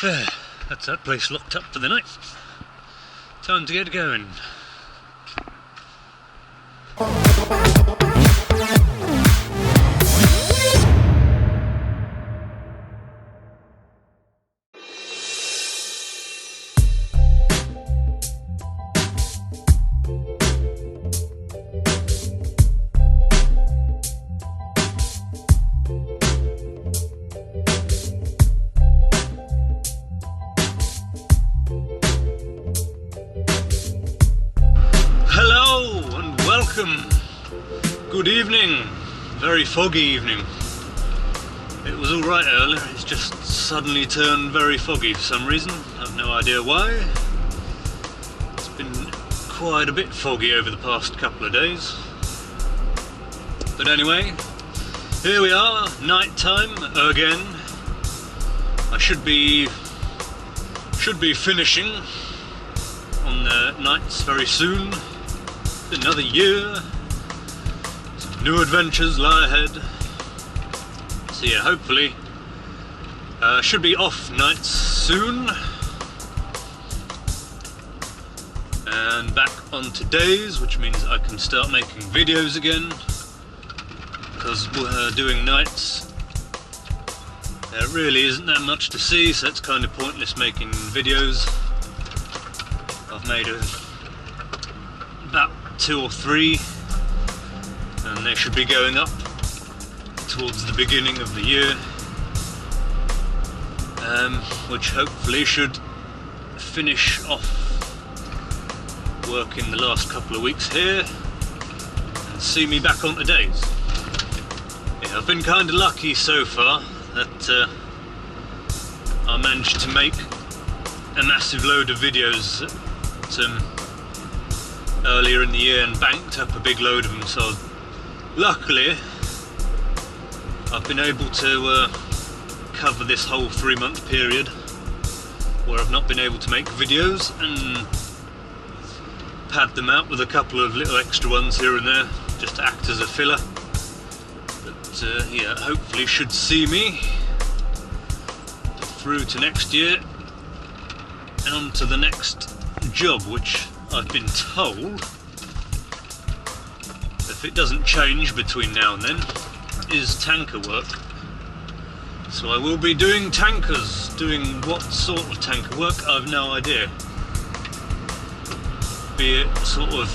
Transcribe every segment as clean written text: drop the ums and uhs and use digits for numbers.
That's that place locked up for the night. Time to get going. Good evening. Very foggy evening. It was alright earlier, it's just suddenly turned very foggy for some reason. I have no idea why. It's been quite a bit foggy over the past couple of days. But anyway, here we are, night time again. I should be finishing on the nights very soon. Another year. New adventures lie ahead. So yeah, hopefully should be off nights soon. And back on to days, which means I can start making videos again. Because we're doing nights, there really isn't that much to see, so it's kind of pointless making videos. I've made about 2 or 3. And they should be going up towards the beginning of the year, which hopefully should finish off work in the last couple of weeks here and see me back on to days. Yeah, I've been kind of lucky so far that I managed to make a massive load of videos earlier in the year and banked up a big load of them, so luckily I've been able to cover this whole 3-month period where I've not been able to make videos and pad them out with a couple of little extra ones here and there just to act as a filler. But yeah, hopefully should see me through to next year and on to the next job, which I've been told, if it doesn't change between now and then, is tanker work. So I will be doing tankers. Doing what sort of tanker work, I've no idea. Be it sort of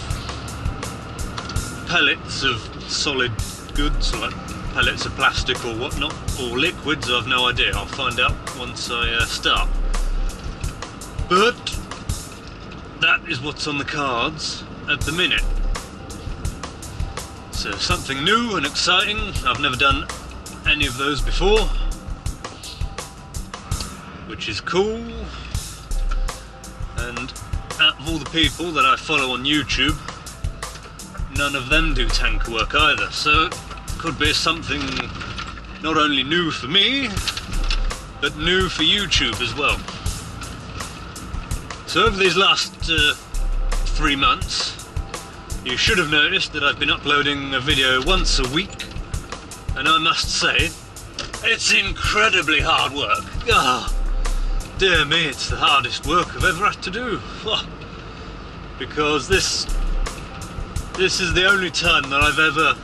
pellets of solid goods, like pellets of plastic or whatnot, or liquids, I've no idea. I'll find out once I start. But that is what's on the cards at the minute. So something new and exciting. I've never done any of those before, which is cool. And out of all the people that I follow on YouTube, none of them do tanker work either, so it could be something not only new for me, but new for YouTube as well. So over these last 3 months, you should have noticed that I've been uploading a video once a week, and I must say, it's incredibly hard work. Ah, dear me, it's the hardest work I've ever had to do. Because this is the only time that I've ever...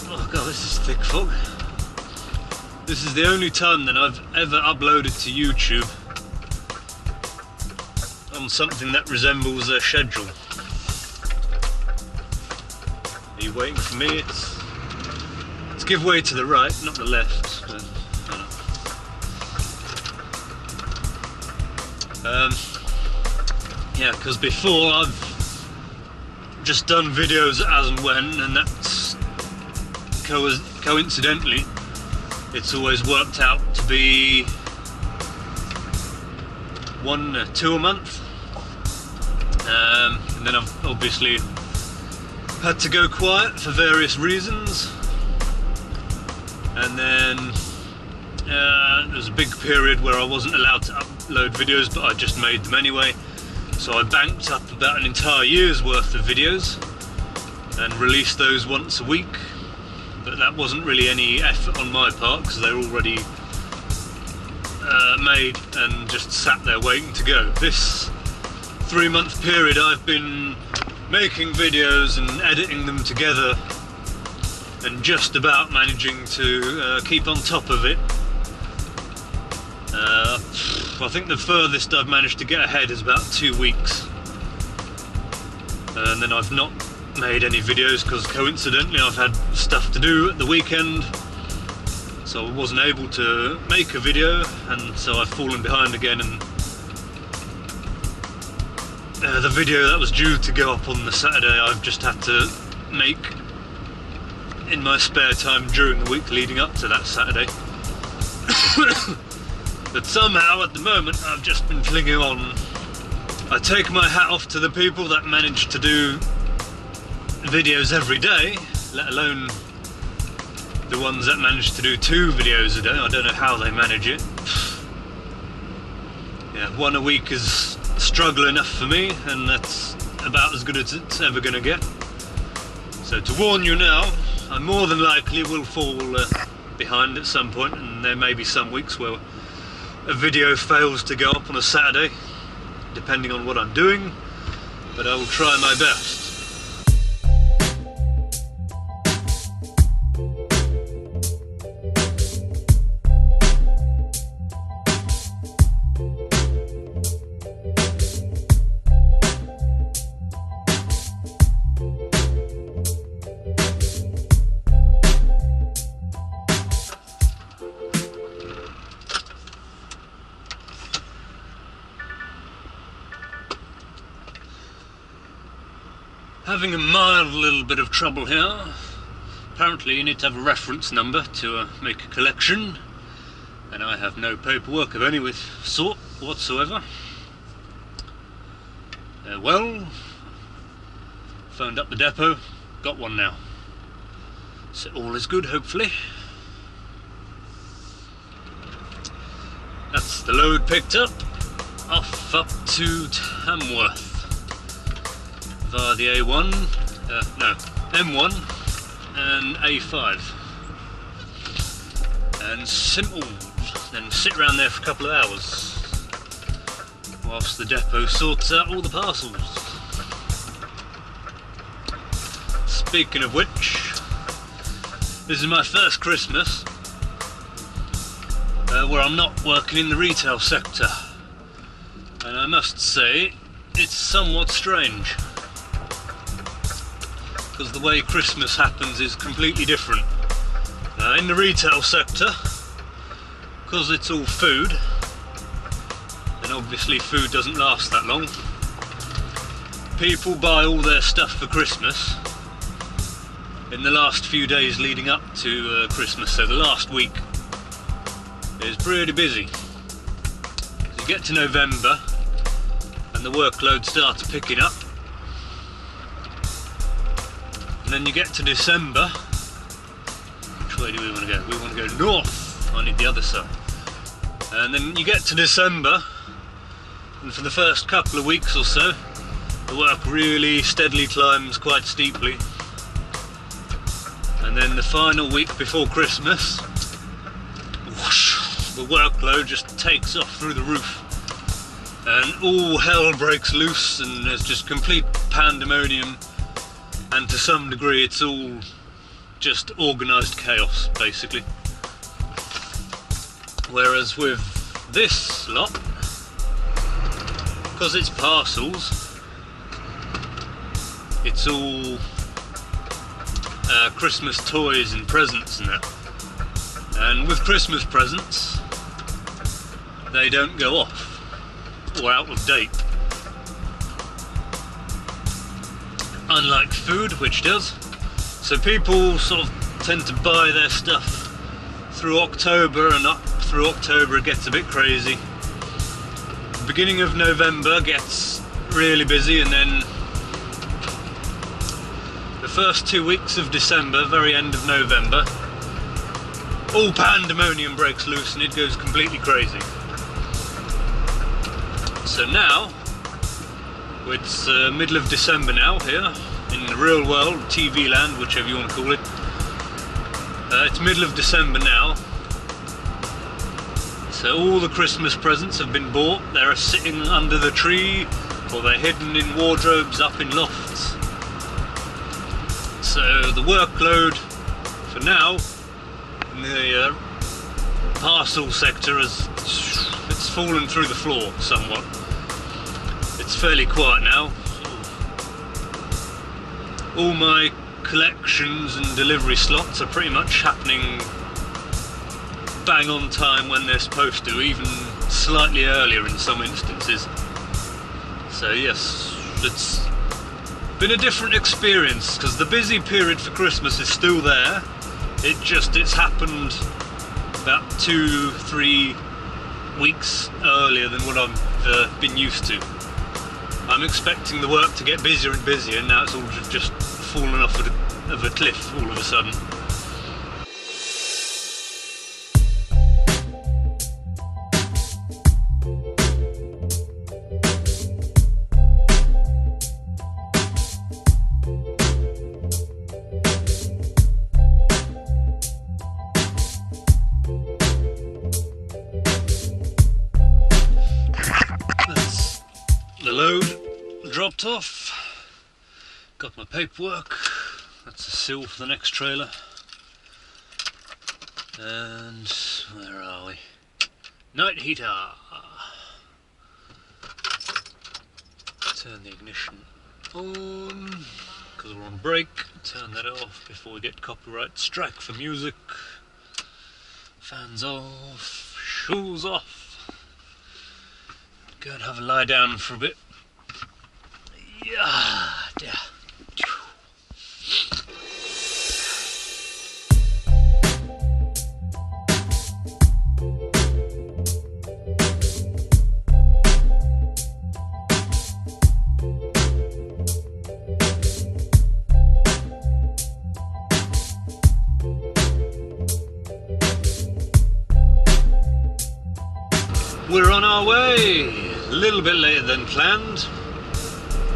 Oh god, this is thick fog. This is the only time that I've ever uploaded to YouTube on something that resembles a schedule. Are you waiting for me? It's give way to the right, not the left. But, yeah, because before I've just done videos as and when, and that's coincidentally, it's always worked out to be 1 or 2 a month. And then I've obviously had to go quiet for various reasons, and then there was a big period where I wasn't allowed to upload videos, but I just made them anyway, so I banked up about an entire year's worth of videos and released those once a week. But that wasn't really any effort on my part because they're already made and just sat there waiting to go. This 3-month period I've been making videos and editing them together and just about managing to keep on top of it. I think the furthest I've managed to get ahead is about 2 weeks, and then I've not made any videos because coincidentally I've had stuff to do at the weekend, so I wasn't able to make a video, and so I've fallen behind again, and the video that was due to go up on the Saturday I've just had to make in my spare time during the week leading up to that Saturday. But somehow at the moment I've just been flinging on. I take my hat off to the people that manage to do videos every day, let alone the ones that manage to do 2 videos a day. I don't know how they manage it. Yeah, 1 a week is a struggle enough for me, and that's about as good as it's ever going to get. So to warn you now, I more than likely will fall behind at some point, and there may be some weeks where a video fails to go up on a Saturday, depending on what I'm doing, but I will try my best. Having a mild little bit of trouble here. Apparently you need to have a reference number to make a collection, and I have no paperwork of any sort whatsoever. Well, phoned up the depot, got one now. So all is good, hopefully. That's the load picked up. Off up to Tamworth via the A1, M1 and A5. And simple, then sit around there for a couple of hours whilst the depot sorts out all the parcels. Speaking of which, this is my first Christmas where I'm not working in the retail sector, and I must say it's somewhat strange, because the way Christmas happens is completely different. In the retail sector, because it's all food, and obviously food doesn't last that long, people buy all their stuff for Christmas in the last few days leading up to Christmas, so the last week is pretty busy. So you get to November and the workload starts picking up. And then you get to December. Which way do we want to go? We want to go north. I need the other side. And then you get to December, and for the first couple of weeks or so, the work really steadily climbs quite steeply. And then the final week before Christmas, whoosh, the workload just takes off through the roof. And all hell breaks loose, and there's just complete pandemonium. And to some degree it's all just organised chaos, basically. Whereas with this lot, because it's parcels, it's all Christmas toys and presents and that. And with Christmas presents, they don't go off or out of date. Unlike food, which does. So people sort of tend to buy their stuff through October, and up through October it gets a bit crazy. The beginning of November gets really busy, and then the first 2 weeks of December, very end of November, all pandemonium breaks loose and it goes completely crazy. So now, it's middle of December now here, in the real world, TV land, whichever you want to call it. It's middle of December now, so So all the Christmas presents have been bought, they're sitting under the tree, or they're hidden in wardrobes up in lofts. So the workload for now in the parcel sector it's fallen through the floor somewhat. It's fairly quiet now. All my collections and delivery slots are pretty much happening bang on time when they're supposed to, even slightly earlier in some instances. So yes, it's been a different experience, because the busy period for Christmas is still there. It's happened about 2-3 weeks earlier than what I've been used to. I'm expecting the work to get busier and busier, and now it's all just fallen off of a cliff all of a sudden. The load dropped off, got my paperwork, that's a seal for the next trailer, and where are we? Night heater! Turn the ignition on, because we're on break, turn that off before we get copyright strike for music. Fans off, shoes off. Go and have a lie down for a bit. Yeah, yeah. We're on our way, a little bit later than planned,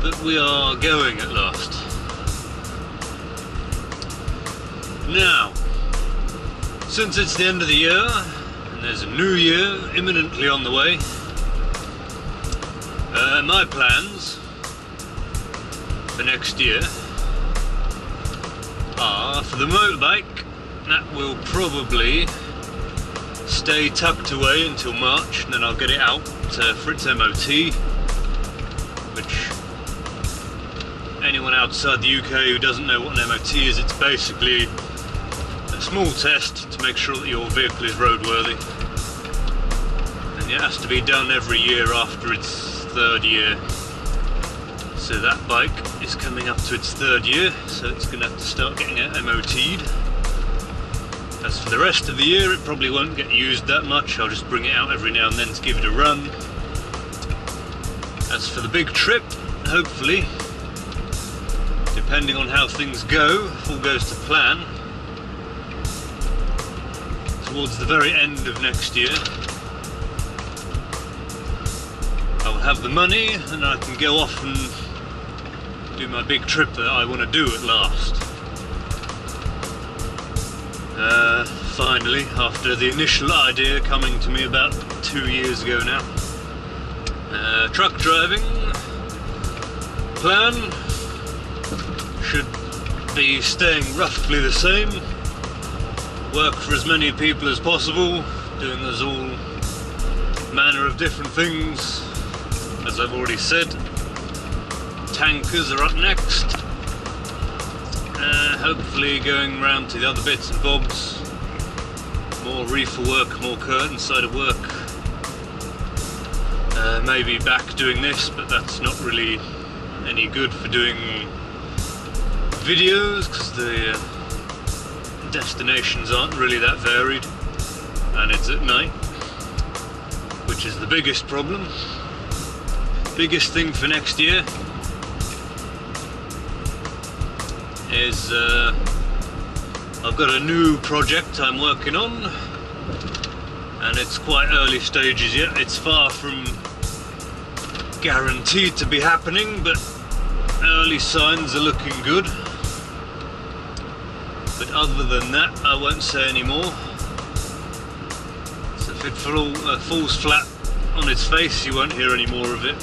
but we are going at last. Now, since it's the end of the year, and there's a new year imminently on the way, my plans for next year are for the motorbike. That will probably stay tucked away until March, and then I'll get it out for its MOT, which anyone outside the UK who doesn't know what an MOT is, it's basically a small test to make sure that your vehicle is roadworthy, and it has to be done every year after its third year. So that bike is coming up to its third year, so it's going to have to start getting it MOT'd. As for the rest of the year, it probably won't get used that much. I'll just bring it out every now and then to give it a run. As for the big trip, hopefully, depending on how things go, if all goes to plan, towards the very end of next year, I'll have the money and I can go off and do my big trip that I want to do at last. Finally, after the initial idea coming to me about 2 years ago now. Truck driving plan should be staying roughly the same. Work for as many people as possible, doing us all manner of different things. As I've already said, tankers are up next. Hopefully going round to the other bits and bobs. More reefer work, more curtain side of work. Maybe back doing this, but that's not really any good for doing videos, because the destinations aren't really that varied, and it's at night, which is the biggest problem. Biggest thing for next year is I've got a new project I'm working on, and it's quite early stages yet. It's far from guaranteed to be happening, but early signs are looking good. But other than that, I won't say any more. It's a If it falls flat on its face, you won't hear any more of it.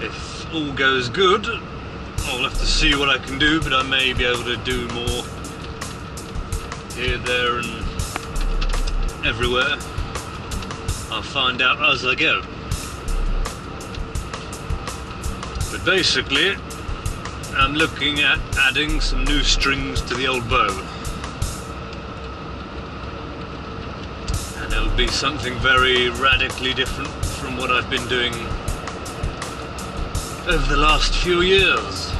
If all goes good, I'll have to see what I can do, but I may be able to do more here, there and everywhere. I'll find out as I go. But basically, I'm looking at adding some new strings to the old bow. And it'll be something very radically different from what I've been doing over the last few years.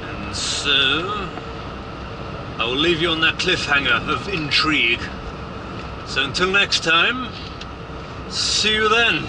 And so, I will leave you on that cliffhanger of intrigue. So until next time, see you then.